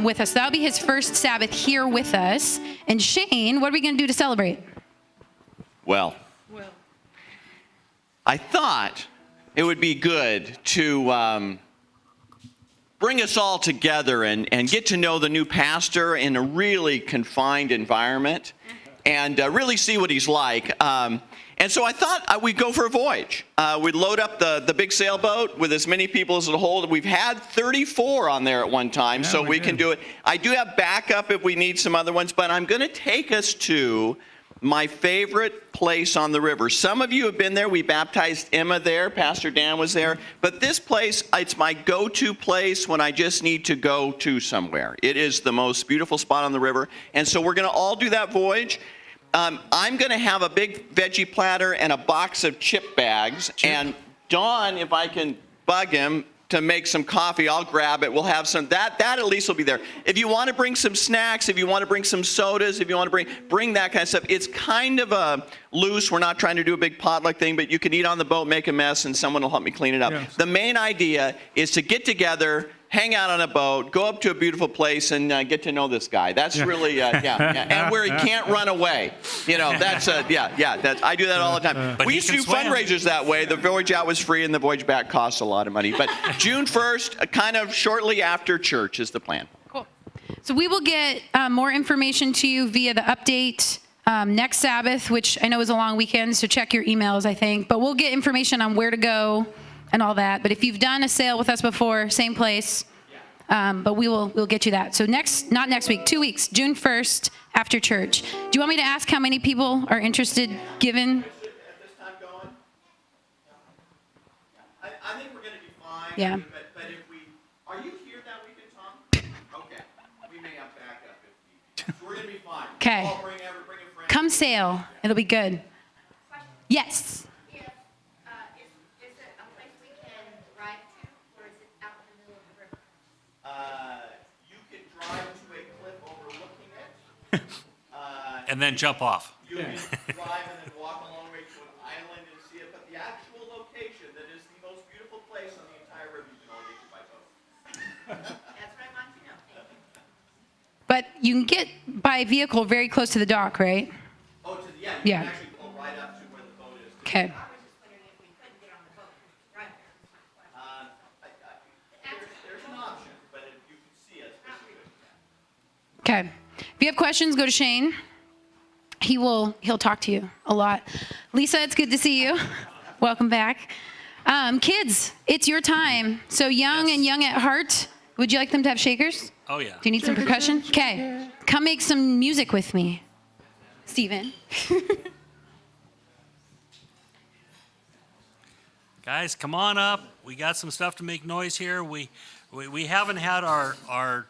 with us. That'll be his first Sabbath here with us. And Shane, what are we going to do to celebrate? Well, I thought it would be good to bring us all together and get to know the new pastor in a really confined environment and really see what he's like. And so I thought we'd go for a voyage. We'd load up the big sailboat with as many people as it'll hold. We've had 34 on there at one time, so we can do it. I do have backup if we need some other ones, but I'm going to take us to my favorite place on the river. Some of you have been there. We baptized Emma there. Pastor Dan was there. But this place, it's my go-to place when I just need to go to somewhere. It is the most beautiful spot on the river. And so we're going to all do that voyage. I'm going to have a big veggie platter and a box of chip bags. And Don, if I can bug him to make some coffee, I'll grab it. We'll have some. That at least will be there. If you want to bring some snacks, if you want to bring some sodas, if you want to bring that kind of stuff. It's kind of a loose. We're not trying to do a big potluck thing, but you can eat on the boat, make a mess, and someone will help me clean it up. Yes. The main idea is to get together, hang out on a boat, go up to a beautiful place, and get to know this guy. That's really, and where he can't run away. You know, that's, I do that all the time. We used to do fundraisers that way. The voyage out was free, and the voyage back costs a lot of money. But June 1st, kind of shortly after church is the plan. Cool. So we will get more information to you via the update next Sabbath, which I know is a long weekend, so check your emails, I think. But we'll get information on where to go and all that. But if you've done a sail with us before, same place. But we'll get you that. So not next week, 2 weeks, June 1st after church. Do you want me to ask how many people are interested given? At this time going? I think we're going to be fine. Yeah. But if are you here that weekend, Tom? Okay. We may have backup if we're going to be fine. Okay. Bring a friend. Come sail. It'll be good. Yes. And then jump off. You can drive and then walk a long way to an island and see it, but the actual location that is the most beautiful place on the entire river, you can all get to by boat. That's what I want to know. Thank you. But you can get by vehicle very close to the dock, right? Oh, you Yeah. can actually pull right up to where the boat is. Okay. I was just wondering if we couldn't get on the boat right there. There's an option, but if you can see us, this is good. Okay. If you have questions, go to Shane. He'll talk to you a lot. Lisa, it's good to see you. Welcome back. Kids, it's your time. So young and young at heart, would you like them to have shakers? Oh, yeah. Do you need some percussion? Okay. Come make some music with me, Steven. Guys, come on up. We got some stuff to make noise here. We haven't had our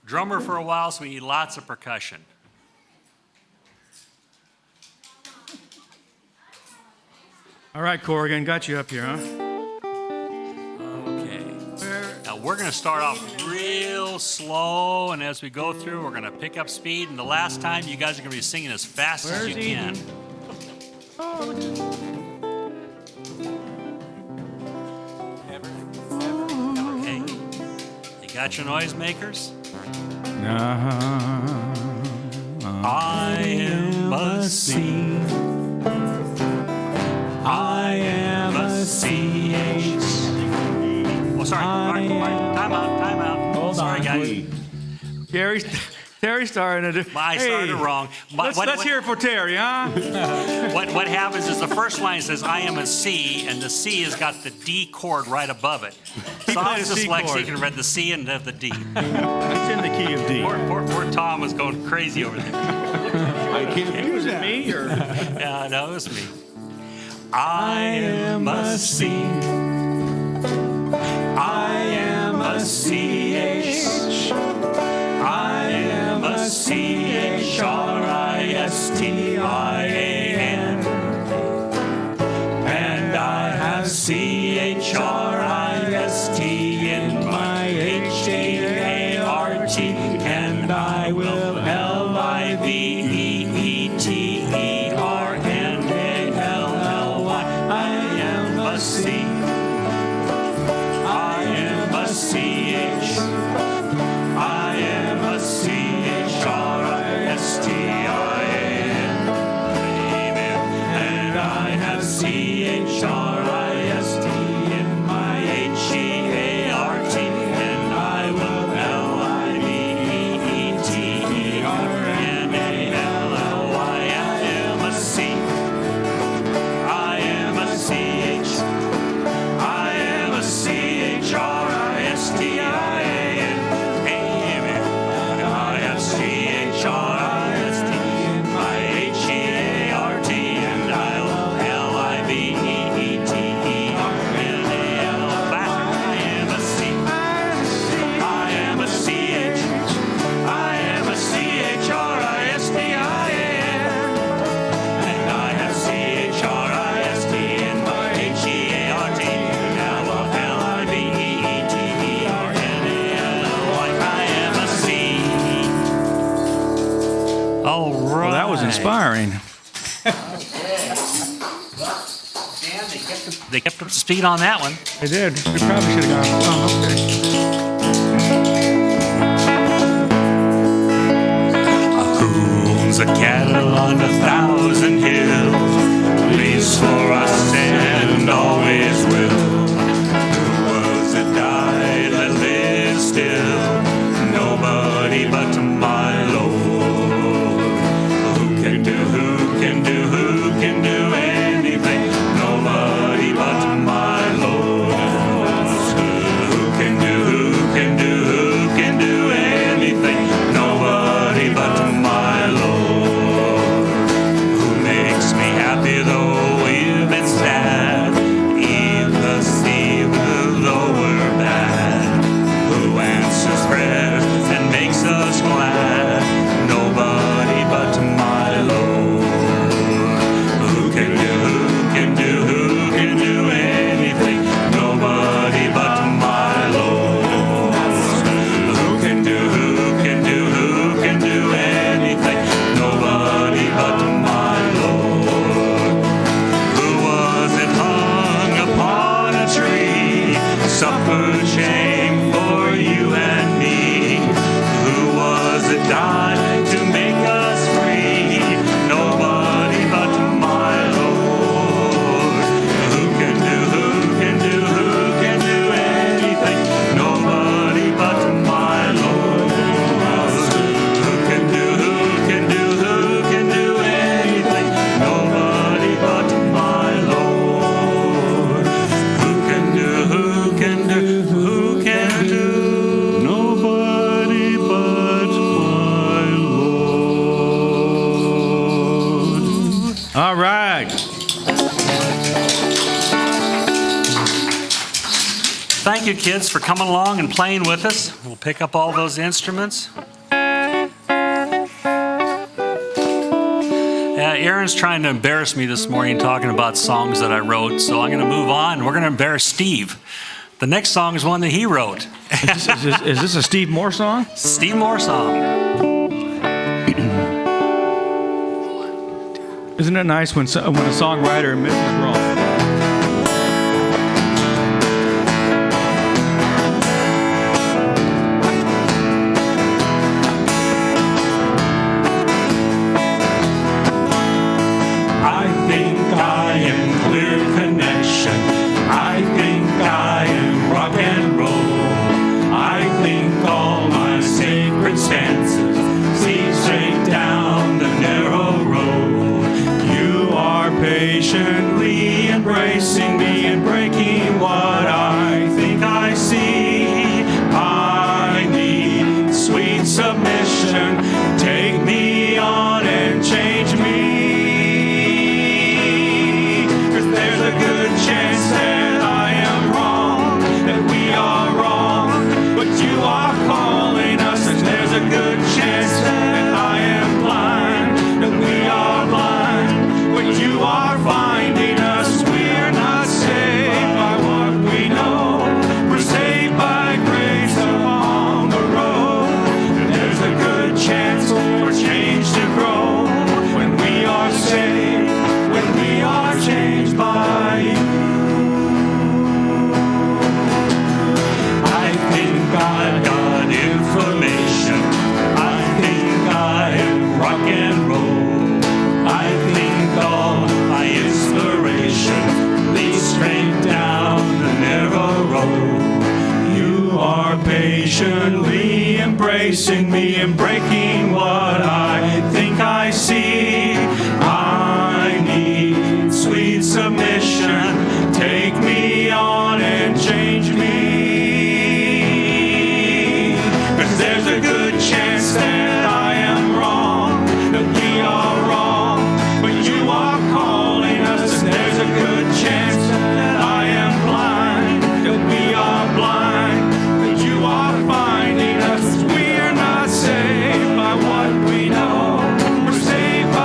drummer for a while, so we need lots of percussion. All right, Corrigan, got you up here, huh? Okay. Now we're going to start off real slow, and as we go through, we're going to pick up speed. And the last time, you guys are going to be singing as fast as you can. Okay. You got your noisemakers? I am a sea. I am a CH. Oh, sorry. Time out. Hold sorry, on, guys. Please. Terry started it. I started wrong. Let's hear it for Terry, huh? What happens is the first line says, I am a C, and the C has got the D chord right above it. So I'm dyslexic and read the C and the D. It's in the key of D. Poor Tom was going crazy over there. Was it me or? Yeah, no, it was me. I am a C. I am a CH. I am a CHRISTIAN. And I have CHRIST in my HAART. And I will LIVEETERNALLY. I am a C. I am inspiring. Dan, they kept up to speed on that one. They did. We probably should have gone. Oh, okay. Owns a cattle on 1,000 hills, leaves for us and always will. Who was it died that lives still? Nobody but my Lord. Who can do anything? Nobody but my Lord. Who can do anything? Nobody but my Lord. Who makes me happy though we've been sad, even though we're bad. Who answers prayers and makes us glad? Nobody but my Lord. Who can do anything? Nobody but my Lord. Who can do anything? Nobody but my Lord. Who was it hung upon a tree, suffered shame for you and me? Who was it died to make us free? Nobody but my Lord. Who can do anything? Nobody but my Lord. Who can do anything? Nobody but my Lord. Who can do? Nobody but my Lord. All right. Thank you, kids, for coming along and playing with us. We'll pick up all those instruments. Aaron's trying to embarrass me this morning talking about songs that I wrote, so I'm going to move on. We're going to embarrass Steve. The next song is one that he wrote. Is this a Steve Moore song? Steve Moore song. Isn't it nice when a songwriter admits he's wrong? I think I am clear connection. I think I am rock and roll. I think all my sacred stances lead straight down the narrow road. You are patiently embracing me and breaking what I think I see. I need sweet submission. Take me on and change me. There's a good chance that I am wrong, that we are wrong, but you are calling us, and there's a good chance that I am blind, that we are blind, but you are finding us. We're not saved by what we know, we're saved by grace along the road, and there's a good chance for change to grow when we are saved, when we are changed by you. I think I've got information. I think I am rock and roll. I think all my inspiration leads straight down the narrow road. You are patiently embracing me and breaking what I think I see. I need sweet submission. Take me on and change me. 'Cause there's a good chance that I am wrong, that we are wrong, but you are calling us. And there's a good chance that I am blind, that we are blind, that you are finding us. We are not saved by what we know, we're saved by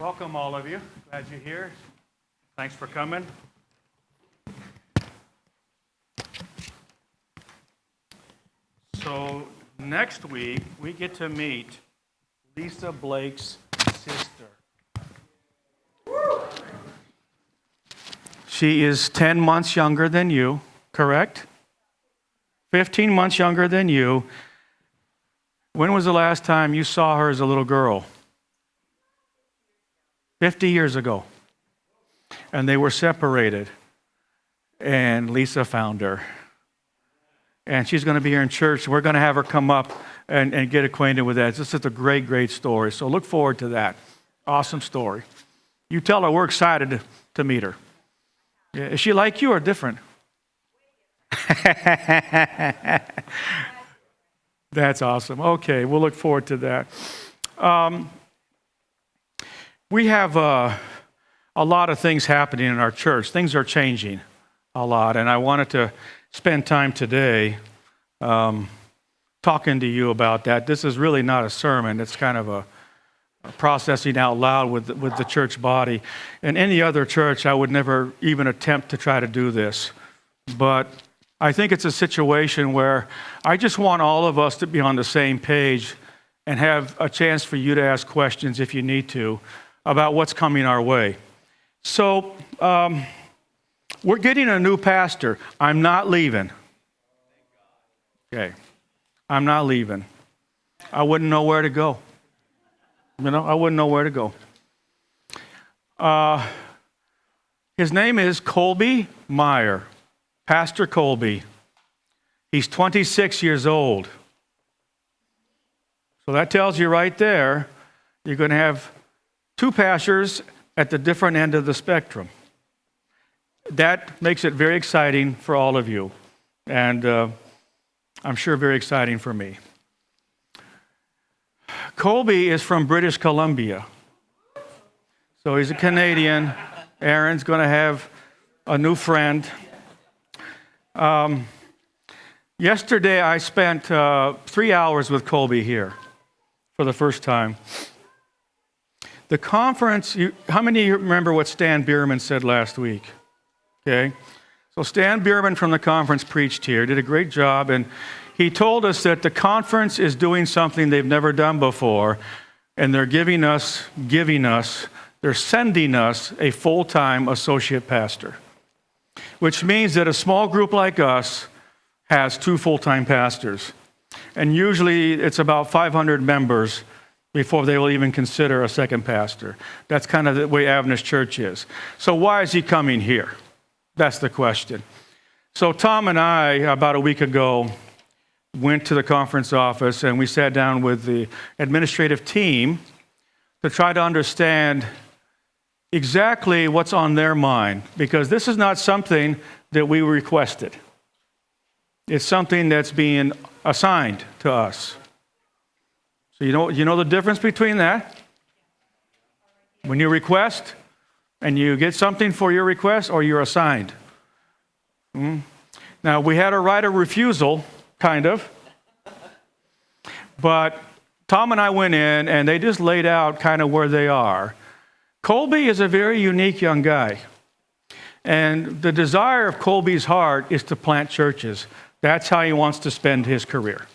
Welcome, all of you. Glad you're here. Thanks for coming. So next week, we get to meet Lisa Blake's sister. She is 10 months younger than you, correct? 15 months younger than you. When was the last time you saw her as a little girl? 50 years ago. And they were separated. And Lisa found her. And she's going to be here in church. We're going to have her come up and get acquainted with that. This is a great, great story. So look forward to that. Awesome story. You tell her we're excited to meet her. Yeah, is she like you or different? That's awesome. Okay, we'll look forward to that. We have a lot of things happening in our church. Things are changing a lot, and I wanted to spend time today talking to you about that. This is really not a sermon. It's kind of a processing out loud with the church body. In any other church, I would never even attempt to try to do this. But I think it's a situation where I just want all of us to be on the same page and have a chance for you to ask questions if you need to about what's coming our way. So we're getting a new pastor. I'm not leaving. Okay. I'm not leaving. I wouldn't know where to go. I wouldn't know where to go. His name is Colby Meyer, Pastor Colby. He's 26 years old. So that tells you right there, you're going to have two pastors at the different end of the spectrum. That makes it very exciting for all of you, and I'm sure very exciting for me. Colby is from British Columbia. So he's a Canadian. Aaron's going to have a new friend. Yesterday, I spent 3 hours with Colby here for the first time. The conference, how many of you remember what Stan Bierman said last week? Okay. So Stan Bierman from the conference preached here, did a great job, and he told us that the conference is doing something they've never done before, and they're they're sending us a full-time associate pastor, which means that a small group like us has 2 full-time pastors. And usually it's about 500 members before they will even consider a second pastor. That's kind of the way Adventist Church is. So why is he coming here? That's the question. So Tom and I, about a week ago, went to the conference office and we sat down with the administrative team to try to understand exactly what's on their mind, because this is not something that we requested. It's something that's being assigned to us. So you know the difference between that? When you request and you get something for your request, or you're assigned. Now, we had a right of refusal, kind of. But Tom and I went in, and they just laid out kind of where they are. Colby is a very unique young guy. And the desire of Colby's heart is to plant churches. That's how he wants to spend his career.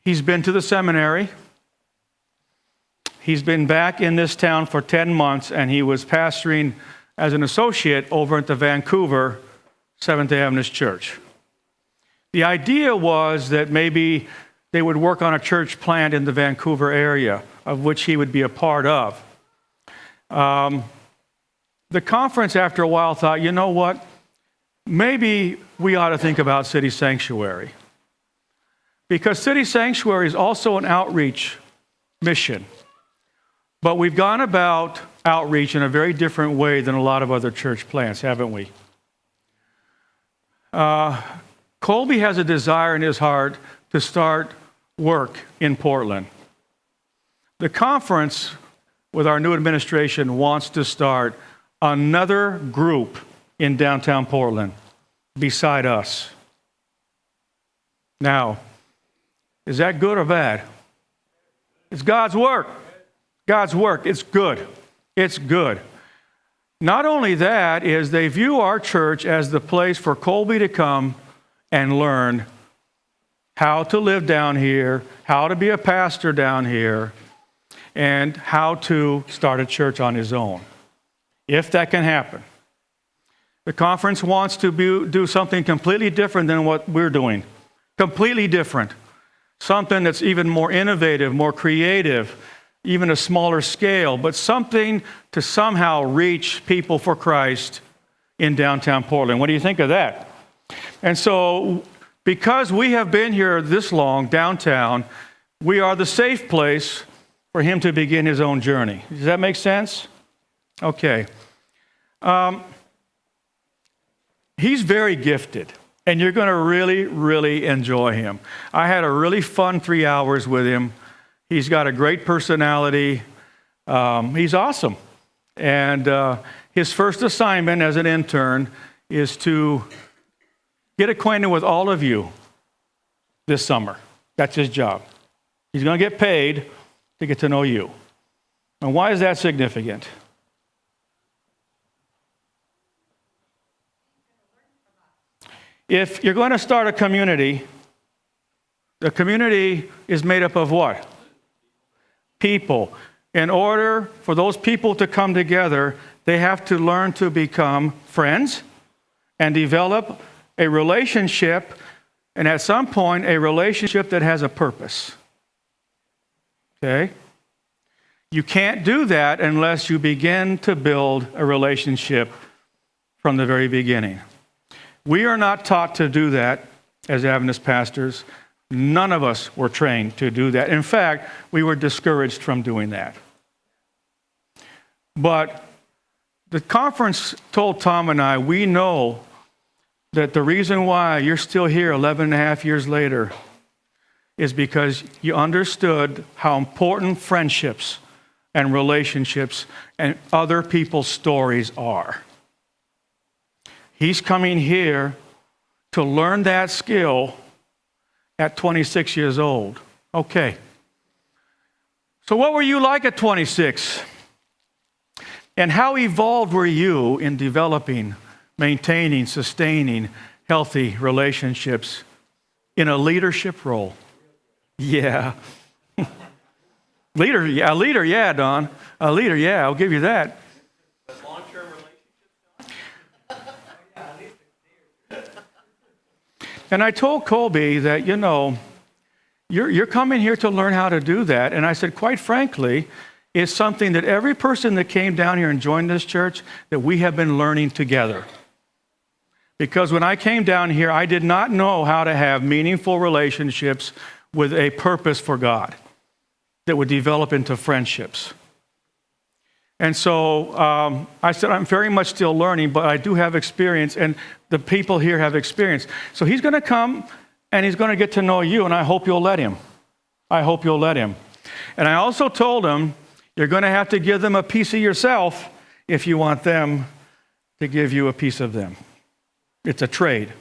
He's been to the seminary. He's been back in this town for 10 months, and he was pastoring as an associate over at the Vancouver Seventh-day Adventist Church. The idea was that maybe they would work on a church plant in the Vancouver area, of which he would be a part of. The conference, after a while, thought, you know what? Maybe we ought to think about City Sanctuary. Because City Sanctuary is also an outreach mission. But we've gone about outreach in a very different way than a lot of other church plants, haven't we? Colby has a desire in his heart to start work in Portland. The conference with our new administration wants to start another group in downtown Portland beside us. Now, is that good or bad? It's God's work. God's work. It's good. It's good. Not only that, is they view our church as the place for Colby to come and learn how to live down here, how to be a pastor down here, and how to start a church on his own, if that can happen. The conference wants to do something completely different than what we're doing. Completely different. Something that's even more innovative, more creative, even a smaller scale, but something to somehow reach people for Christ in downtown Portland. What do you think of that? And so, because we have been here this long downtown, we are the safe place for him to begin his own journey. Does that make sense? Okay. He's very gifted, and you're going to really, really enjoy him. I had a really fun 3 hours with him. He's got a great personality. He's awesome. And his first assignment as an intern is to get acquainted with all of you this summer. That's his job. He's going to get paid to get to know you. And why is that significant? If you're going to start a community, the community is made up of what? People. In order for those people to come together, they have to learn to become friends and develop a relationship, and at some point, a relationship that has a purpose. Okay? You can't do that unless you begin to build a relationship from the very beginning. We are not taught to do that as Adventist pastors. None of us were trained to do that. In fact, we were discouraged from doing that. But the conference told Tom and I, we know that the reason why you're still here 11 and a half years later is because you understood how important friendships and relationships and other people's stories are. He's coming here to learn that skill at 26 years old. Okay. So what were you like at 26? And how evolved were you in developing, maintaining, sustaining healthy relationships in a leadership role? Yeah. Leader, yeah, Don. A leader, yeah, I'll give you that. Long-term relationships? And I told Colby that, you're coming here to learn how to do that. And I said, quite frankly, it's something that every person that came down here and joined this church, that we have been learning together. Because when I came down here, I did not know how to have meaningful relationships with a purpose for God that would develop into friendships. And so I said, I'm very much still learning, but I do have experience, and the people here have experience. So he's going to come, and he's going to get to know you, and I hope you'll let him. I hope you'll let him. And I also told him, you're going to have to give them a piece of yourself if you want them to give you a piece of them. It's a trade.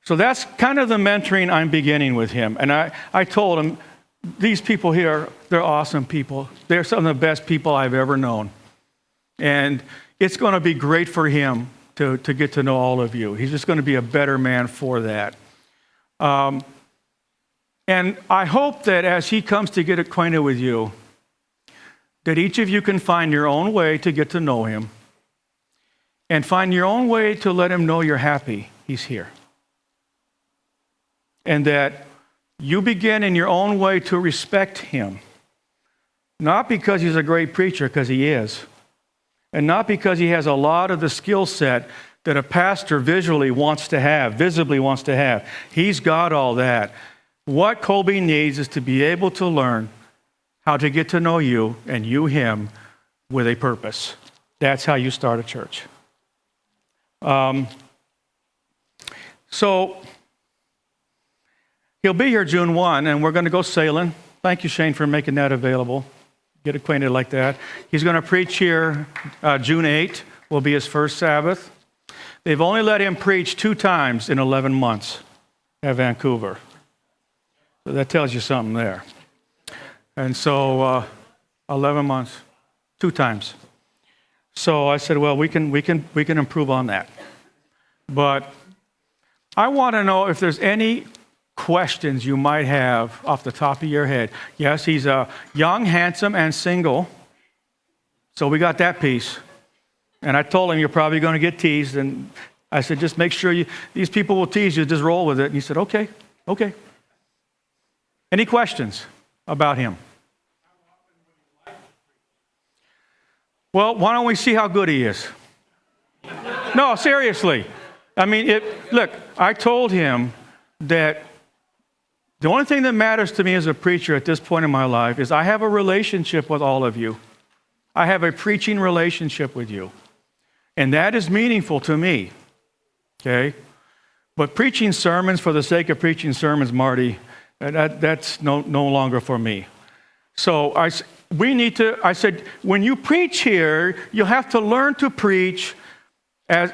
So that's kind of the mentoring I'm beginning with him. And I told him, these people here, they're awesome people. They're some of the best people I've ever known. And it's going to be great for him to get to know all of you. He's just going to be a better man for that. And I hope that as he comes to get acquainted with you, that each of you can find your own way to get to know him and find your own way to let him know you're happy he's here. And that you begin in your own way to respect him. Not because he's a great preacher, because he is. And not because he has a lot of the skill set that a pastor visibly wants to have. He's got all that. What Colby needs is to be able to learn how to get to know you and you him with a purpose. That's how you start a church. So he'll be here June 1, and we're going to go sailing. Thank you, Shane, for making that available. Get acquainted like that. He's going to preach here June 8, will be his first Sabbath. They've only let him preach 2 times in 11 months at Vancouver. So that tells you something there. And so 11 months, 2 times. So I said, well, we can improve on that. But I want to know if there's any questions you might have off the top of your head. Yes, he's young, handsome, and single. So we got that piece. And I told him, you're probably going to get teased. And I said, just make sure these people will tease you, just roll with it. And he said, okay. Any questions about him? Well, why don't we see how good he is? No, seriously. I mean, look, I told him that the only thing that matters to me as a preacher at this point in my life is I have a relationship with all of you. I have a preaching relationship with you. And that is meaningful to me. Okay? But preaching sermons for the sake of preaching sermons, Marty, that's no longer for me. So I said, when you preach here, you have to learn to preach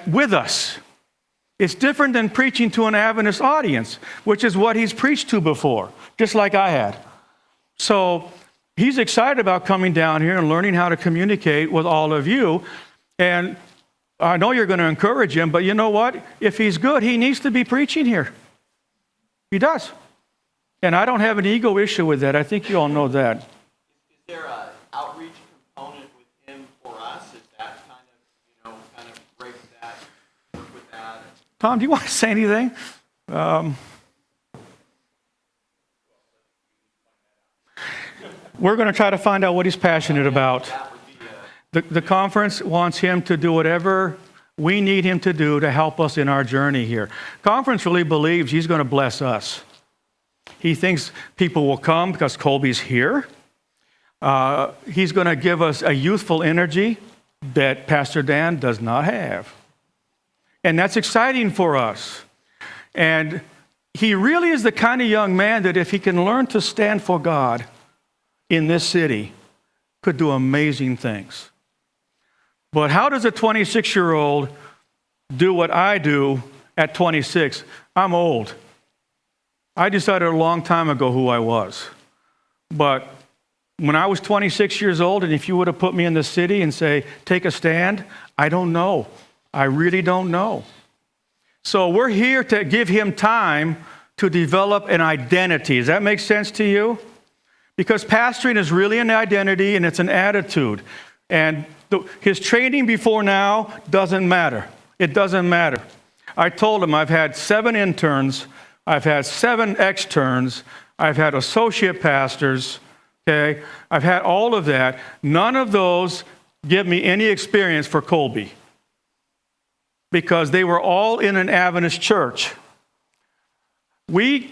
with us. It's different than preaching to an Adventist audience, which is what he's preached to before, just like I had. So he's excited about coming down here and learning how to communicate with all of you. And I know you're going to encourage him, but you know what? If he's good, he needs to be preaching here. He does. And I don't have an ego issue with that. I think you all know that. Is there an outreach component with him for us? Is that kind of break that, work with that? Tom, do you want to say anything? We're going to try to find out what he's passionate about. The conference wants him to do whatever we need him to do to help us in our journey here. Conference really believes he's going to bless us. He thinks people will come because Colby's here. He's going to give us a youthful energy that Pastor Dan does not have. And that's exciting for us. And he really is the kind of young man that if he can learn to stand for God in this city, could do amazing things. But how does a 26-year-old do what I do at 26? I'm old. I decided a long time ago who I was. But when I was 26 years old, and if you would have put me in the city and say, take a stand, I don't know. I really don't know. So we're here to give him time to develop an identity. Does that make sense to you? Because pastoring is really an identity and it's an attitude. And his training before now doesn't matter. It doesn't matter. I told him I've had 7 interns, I've had 7 externs, I've had associate pastors, okay? I've had all of that. None of those give me any experience for Colby because they were all in an Adventist church. We're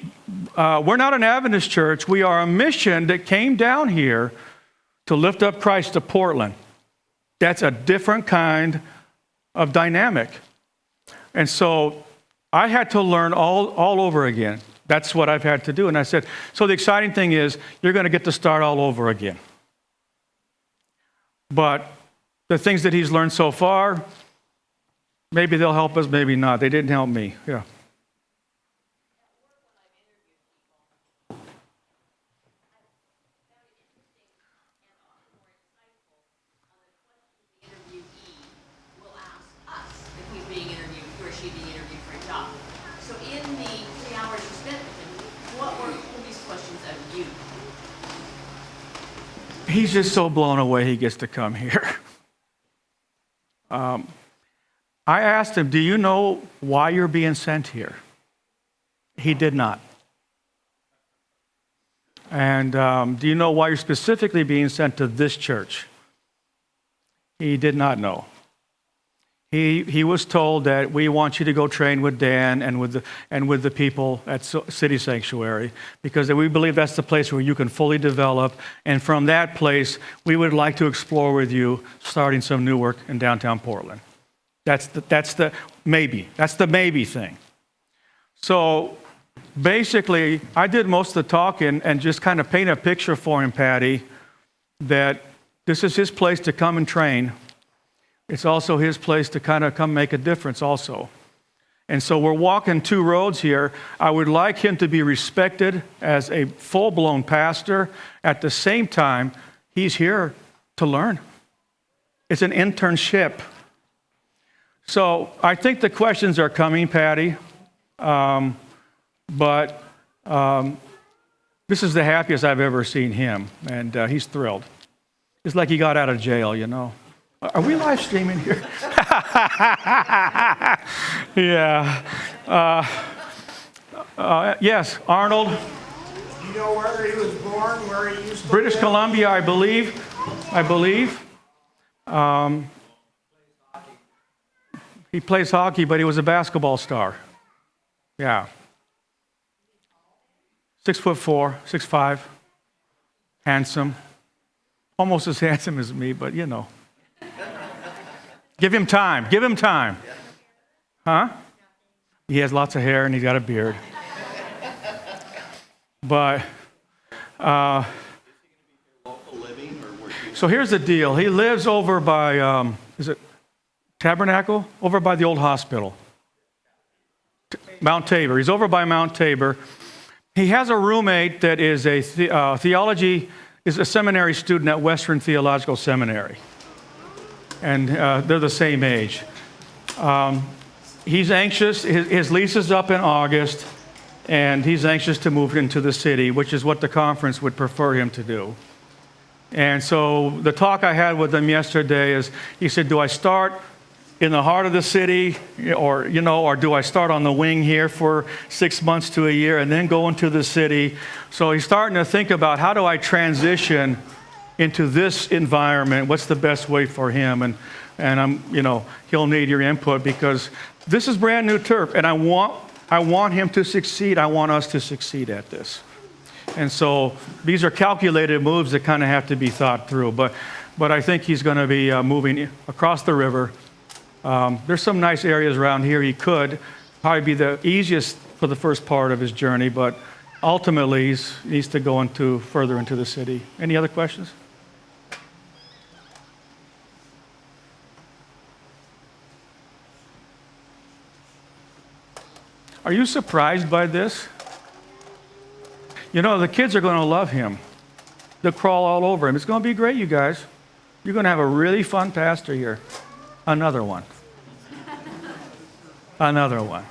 not an Adventist church. We are a mission that came down here to lift up Christ to Portland. That's a different kind of dynamic. And so I had to learn all over again. That's what I've had to do. And I said, so the exciting thing is you're going to get to start all over again. But the things that he's learned so far, maybe they'll help us, maybe not. They didn't help me. Yeah. He's just so blown away he gets to come here. I asked him, do you know why you're being sent here? He did not. And do you know why you're specifically being sent to this church? He did not know. He was told that we want you to go train with Dan and with the people at City Sanctuary because we believe that's the place where you can fully develop. And from that place, we would like to explore with you starting some new work in downtown Portland. That's the maybe. That's the maybe thing. So basically, I did most of the talking and just kind of paint a picture for him, Patty, that this is his place to come and train. It's also his place to kind of come make a difference also. And so we're walking two roads here. I would like him to be respected as a full-blown pastor. At the same time, he's here to learn. It's an internship. So I think the questions are coming, Patty. But this is the happiest I've ever seen him, and he's thrilled. It's like he got out of jail, you know. Are we live streaming here? Yeah. Yes, Arnold. Do you know where he was born, where he used to British live? Columbia, I believe. He plays hockey, but he was a basketball star. Yeah. 6'4", 6'5", handsome. Almost as handsome as me, but you know. Give him time. Give him time. Huh? He has lots of hair and he's got a beard. But, so here's the deal. He lives over by, is it Tabernacle? Over by the old hospital. Mount Tabor. He's over by Mount Tabor. He has a roommate that is a is a seminary student at Western Theological Seminary. And they're the same age. He's anxious. His lease is up in August, and he's anxious to move into the city, which is what the conference would prefer him to do. And so the talk I had with him yesterday is, he said, do I start in the heart of the city, or do I start on the wing here for 6 months to a year and then go into the city? So he's starting to think about, how do I transition into this environment? What's the best way for him? And I'm, he'll need your input, because this is brand new turf, and I want him to succeed. I want us to succeed at this. And so these are calculated moves that kind of have to be thought through. But I think he's going to be moving across the river. There's some nice areas around here. He could probably be the easiest for the first part of his journey, but ultimately he needs to go further into the city. Any other questions? Are you surprised by this? The kids are going to love him. They'll crawl all over him. It's going to be great, you guys. You're going to have a really fun pastor here. Another one. Another one.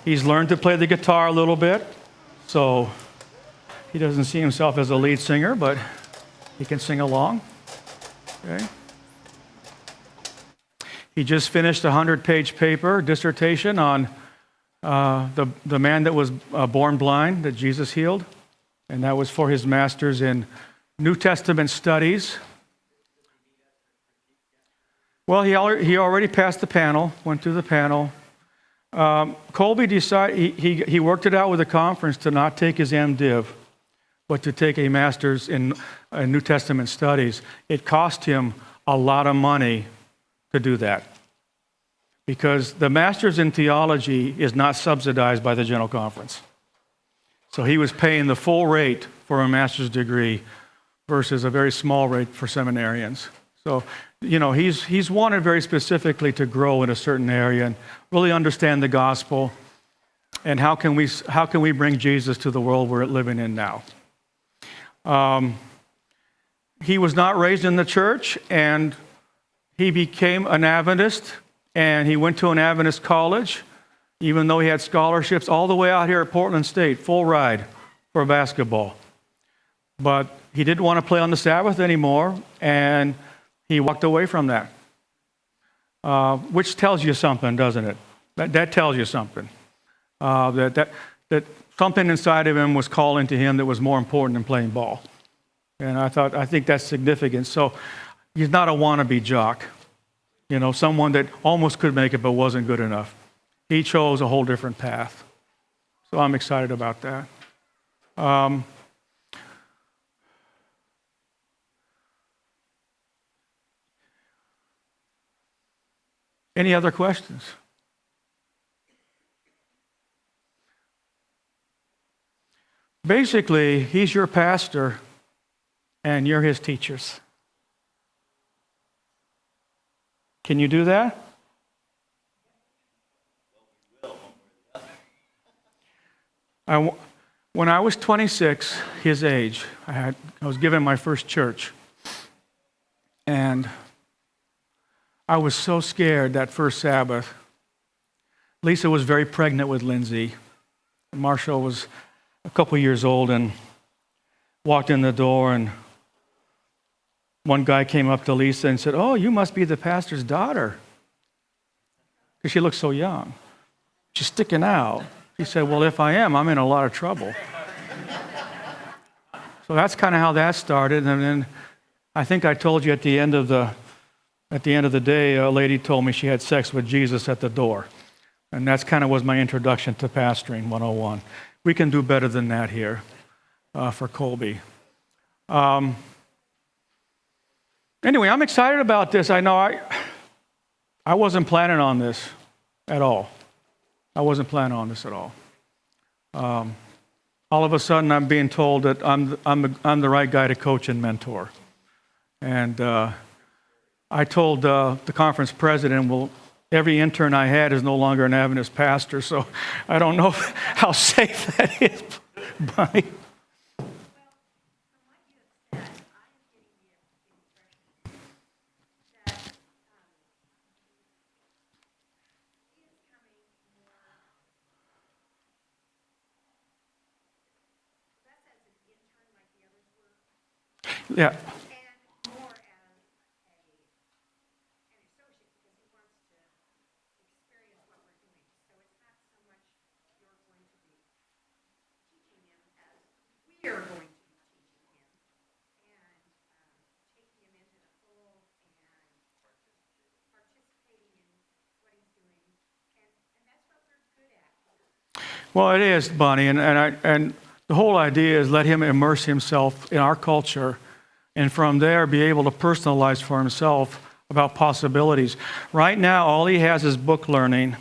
He's learned to play the guitar a little bit, so he doesn't see himself as a lead singer, but he can sing along. Okay. He just finished a 100-page paper, dissertation on the man that was born blind, that Jesus healed, and that was for his master's in New Testament studies. Well, he already passed the panel, went through the panel. Colby decided, he worked it out with the conference to not take his MDiv, but to take a master's in New Testament studies. It cost him a lot of money to do that, because the master's in theology is not subsidized by the General Conference. So he was paying the full rate for a master's degree versus a very small rate for seminarians. So, he's wanted very specifically to grow in a certain area and really understand the gospel, and how can we bring Jesus to the world we're living in now. He was not raised in the church, and he became an Adventist, and he went to an Adventist college, even though he had scholarships all the way out here at Portland State, full ride for basketball. But he didn't want to play on the Sabbath anymore, and he walked away from that, which tells you something, doesn't it? That tells you something. That something inside of him was calling to him that was more important than playing ball. And I think that's significant. So he's not a wannabe jock, someone that almost could make it but wasn't good enough. He chose a whole different path. So I'm excited about that. Any other questions? Basically, he's your pastor and you're his teachers. Can you do that? When I was 26, his age, I was given my first church. And I was so scared that first Sabbath. Lisa was very pregnant with Lindsay. Marshall was a couple years old and walked in the door, and one guy came up to Lisa and said, "Oh, you must be the pastor's daughter," because she looked so young. She's sticking out. She said, "Well, if I am, I'm in a lot of trouble." So that's kind of how that started. And then I think I told you at the end of the day, a lady told me she had sex with Jesus at the door. And that's kind of was my introduction to pastoring 101. We can do better than that here for Colby. Anyway, I'm excited about this. I know I wasn't planning on this at all. I wasn't planning on this at all. All of a sudden, I'm being told that I'm the right guy to coach and mentor. And I told the conference president, well, every intern I had is no longer an Adventist pastor, so I don't know how safe that is, Bonnie. Yeah. And more as an associate, because he wants to experience what we're doing. So it's not so much you're going to be teaching him as we are going to be teaching him and taking him into the fold and participating in what he's doing. And that's what we're good at. Well, it is, Bonnie, and the whole idea is let him immerse himself in our culture, and from there be able to personalize for himself about possibilities. Right now, all he has is book learning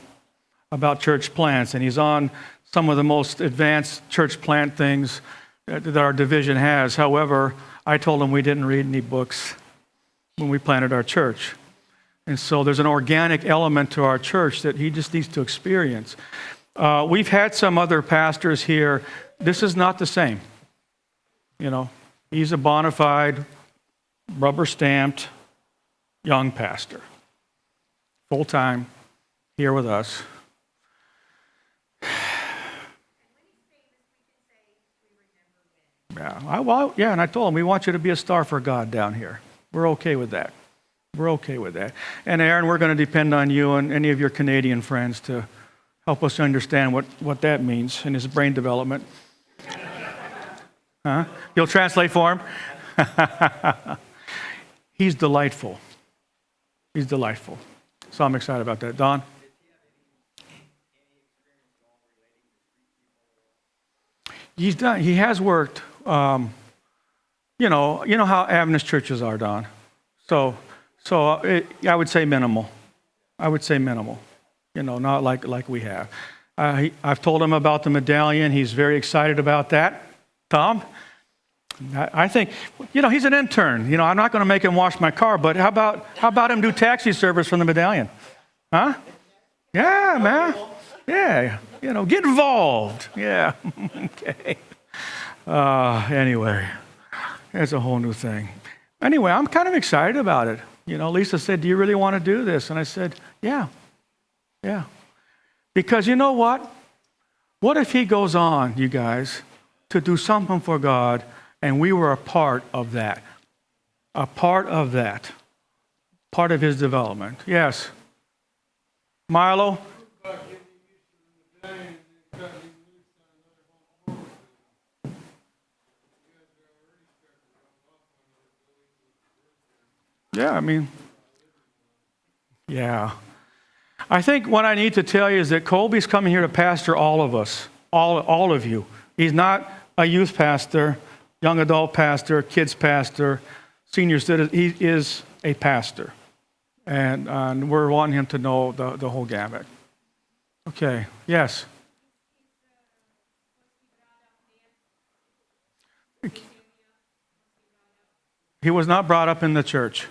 about church plants, and he's on some of the most advanced church plant things that our division has. However, I told him we didn't read any books when we planted our church. And so there's an organic element to our church that he just needs to experience. We've had some other pastors here. This is not the same. You know, he's a bona fide, rubber-stamped young pastor, full-time, here with us. Yeah, and I told him, we want you to be a star for God down here. We're okay with that. We're okay with that. And Aaron, we're going to depend on you and any of your Canadian friends to help us understand what that means in his brain development. Huh? You'll translate for him? He's delightful. He's delightful. So I'm excited about that. Don? He has worked, you know how Adventist churches are, Don. So I would say minimal. You know, not like we have. I've told him about the medallion. He's very excited about that. Tom? I think, you know, he's an intern. You know, I'm not going to make him wash my car, but how about him do taxi service from the medallion? Huh? Yeah, man. Yeah, you know, get involved. Yeah. Okay. Anyway, that's a whole new thing. Anyway, I'm kind of excited about it. You know, Lisa said, "Do you really want to do this?" And I said, yeah. Because you know what? What if he goes on, you guys, to do something for God, and we were a part of that? A part of that. Part of his development. Yes. Milo? Yeah, I mean, yeah. I think what I need to tell you is that Colby's coming here to pastor all of us, all of you. He's not a youth pastor, young adult pastor, kids pastor, senior citizen. He is a pastor. And we're wanting him to know the whole gamut. Okay, yes. He was not brought up in the church.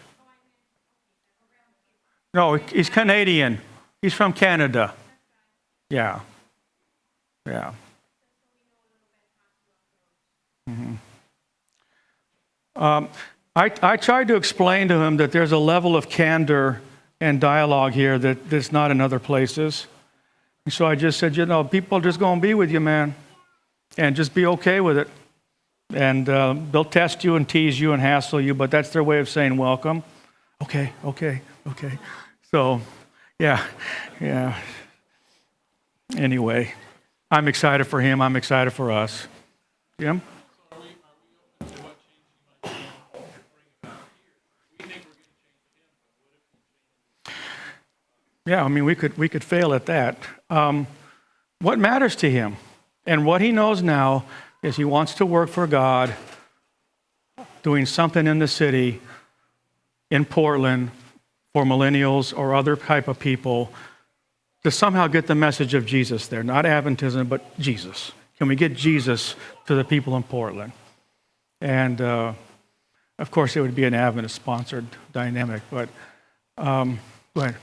No, he's Canadian. He's from Canada. Yeah. I tried to explain to him that there's a level of candor and dialogue here that's not in other places. And so I just said, people are just going to be with you, man, and just be okay with it. And they'll test you and tease you and hassle you, but that's their way of saying welcome. Okay. So, yeah. Anyway, I'm excited for him. I'm excited for us. Jim? Yeah, I mean, we could fail at that. What matters to him and what he knows now is he wants to work for God, doing something in the city, in Portland, for millennials or other type of people, to somehow get the message of Jesus there. Not Adventism, but Jesus. Can we get Jesus to the people in Portland? And, of course, it would be an Adventist-sponsored dynamic, but go ahead.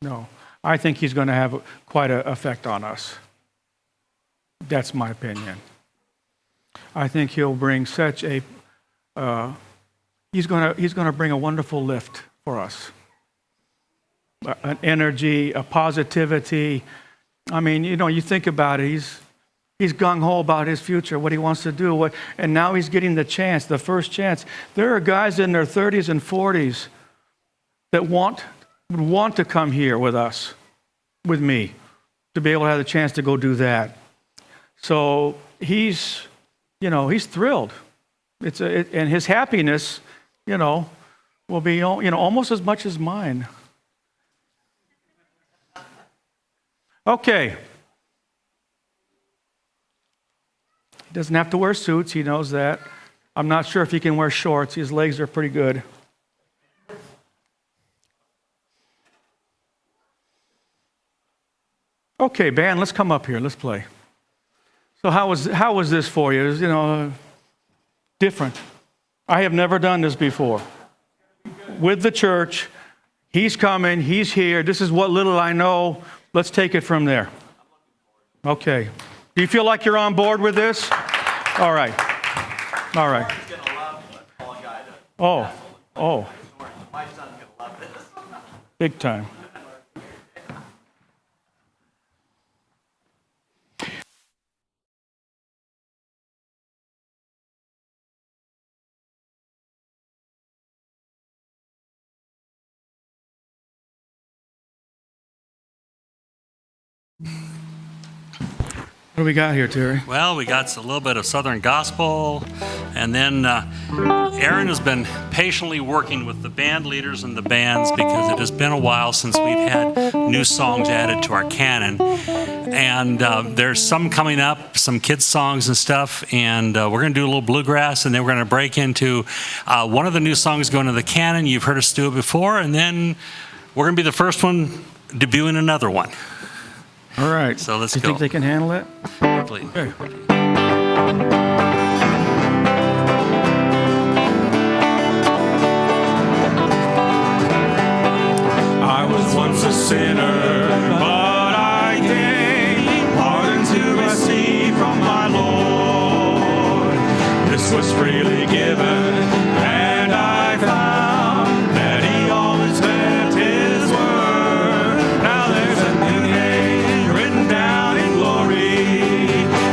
No, I think he's going to have quite an effect on us. That's my opinion. I think he'll bring such a, he's going to bring a wonderful lift for us. An energy, a positivity. I mean, you think about it, he's gung-ho about his future, what he wants to do, and now he's getting the chance, the first chance. There are guys in their 30s and 40s that would want to come here with us, with me, to be able to have the chance to go do that. So he's thrilled. And his happiness, will be, almost as much as mine. Okay. He doesn't have to wear suits. He knows that. I'm not sure if he can wear shorts. His legs are pretty good. Okay, band, let's come up here. Let's play. So how was this for you? It was, different. I have never done this before. With the church, he's coming, he's here. This is what little I know. Let's take it from there. Okay. Do you feel like you're on board with this? All right. Oh. My son's going to love this. Big time. What do we got here, Terry? Well, we got a little bit of Southern gospel, and then Aaron has been patiently working with the band leaders and the bands because it has been a while since we've had new songs added to our canon. And there's some coming up, some kids' songs and stuff, and we're going to do a little bluegrass, and then we're going to break into one of the new songs going to the canon. You've heard us do it before, and then we're going to be the first one debuting another one. All right. So let's go. You think they can handle it? Please. Okay. I was once a sinner, but I came pardon to receive from my Lord. This was freely given, and I found that He always meant His word. Now there's a new name written down in glory,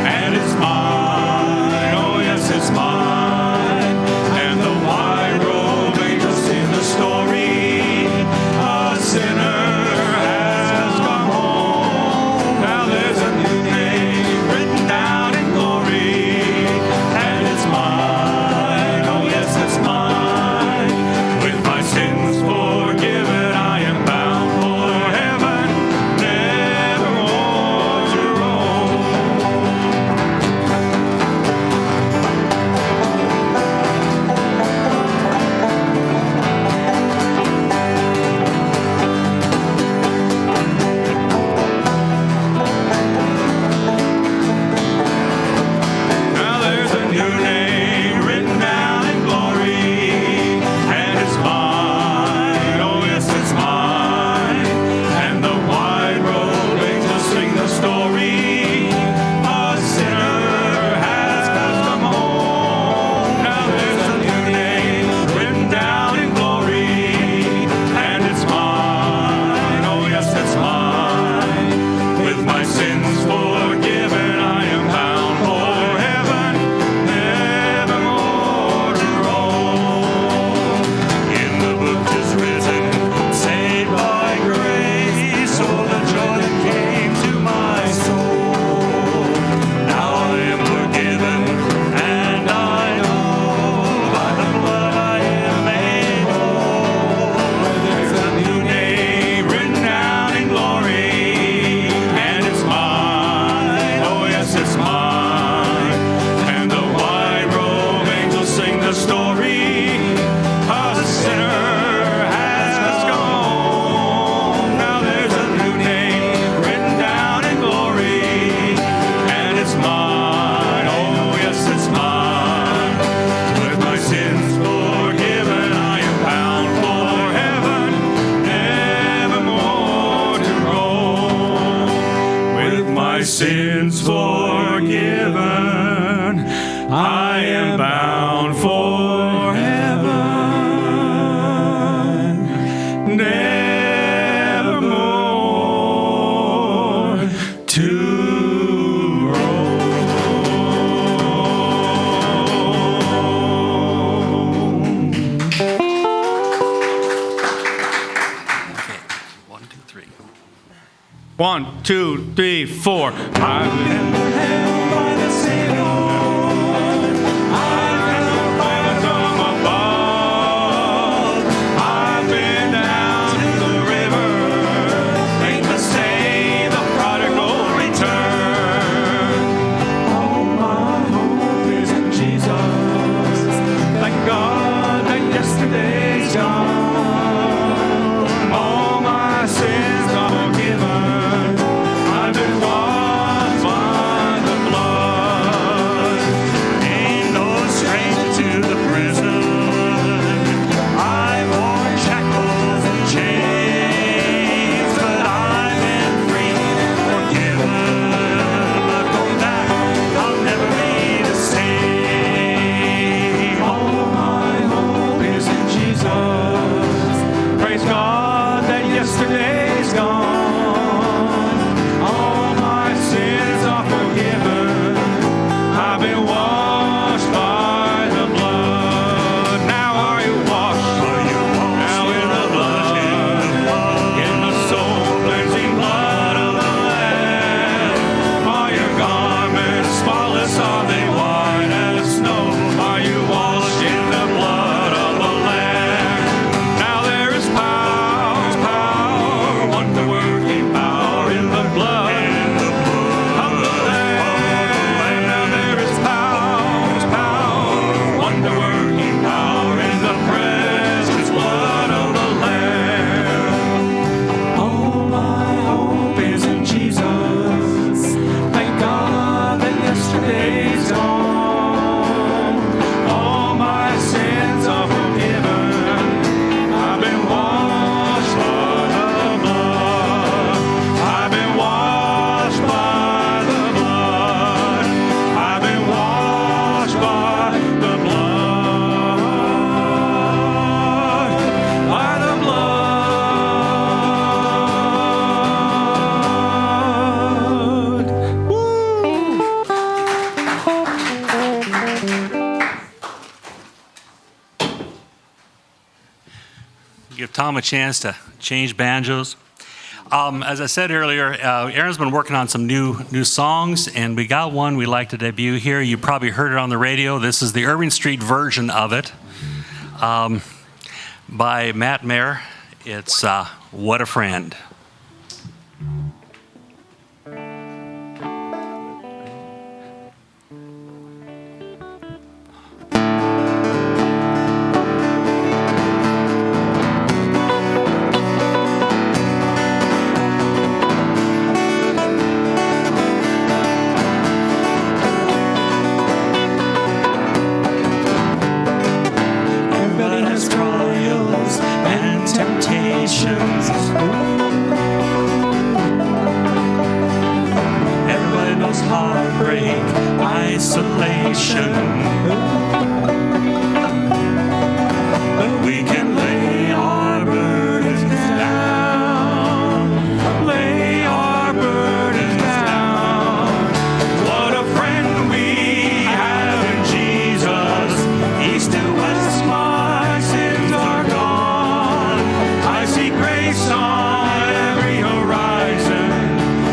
and it's mine. Oh yes, it's mine. And the white robe angels in the story. A sinner has sins forgiven. I am bound for heaven, nevermore to Rome. Okay, 1, 2, 3. 1, 2, 3, 4. I've been held by the Savior. I've been by the from above. I've been down to the river. Ain't to say the prodigal return. All my hope is in Jesus. Thank God that yesterday's gone. All my sins are forgiven. I've been washed by the blood. Ain't no stranger to the prison. I've worn shackles and chains, but I've been free and forgiven. But go back, I'll never be the same. All my hope is in Jesus. Praise God that yesterday's gone. All my sins are forgiven. I've been washed by the blood. Now are you washed? Now in the blood, in the soul cleansing blood of the Lamb. Are your garments spotless? Are they white as snow? Are you washed in the blood of the Lamb? Now there is power, wonder-working power in the blood of the Lamb. Now there is power, wonder-working power in the precious blood of the Lamb. All my hope is in Jesus. Thank God that yesterday's gone. All my sins are forgiven. I've been washed by the blood. I've been washed by the blood. I've been washed by the blood. By the blood. Woo! Give Tom a chance to change banjos. As I said earlier, Aaron's been working on some new songs, and we got one we'd like to debut here. You probably heard it on the radio. This is the Irving Street version of it by Matt Mayer. It's What a Friend. Everybody has trials and temptations. Everybody knows heartbreak, isolation. But we can lay our burdens down. Lay our burdens down. What a friend we have in Jesus. East to west, my sins are gone. I see grace on every horizon,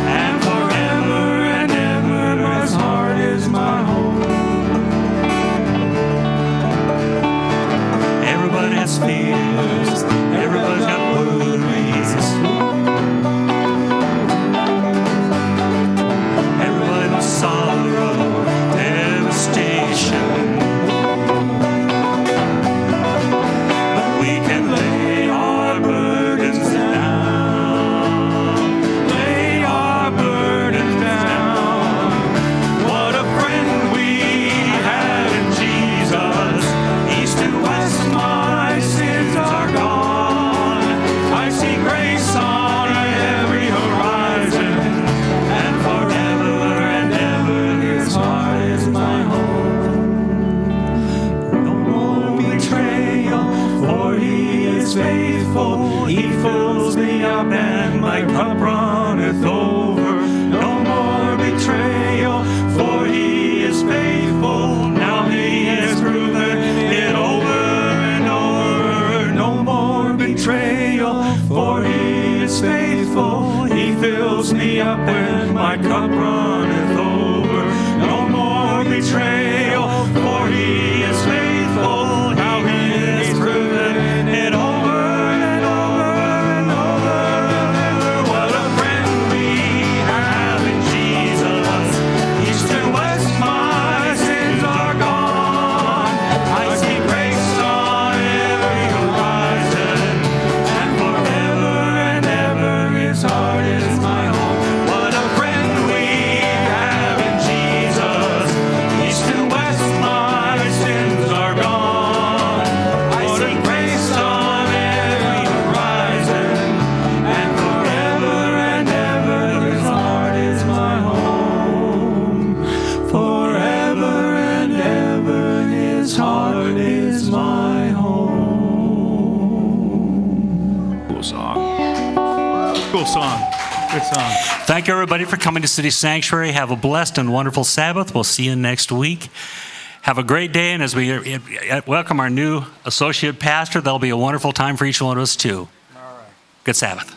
and forever and ever His heart is my home. Cool song. Good song. Thank you, everybody, for coming to City Sanctuary. Have a blessed and wonderful Sabbath. We'll see you next week. Have a great day, and as we welcome our new associate pastor, that'll be a wonderful time for each one of us, too. All right. Good Sabbath.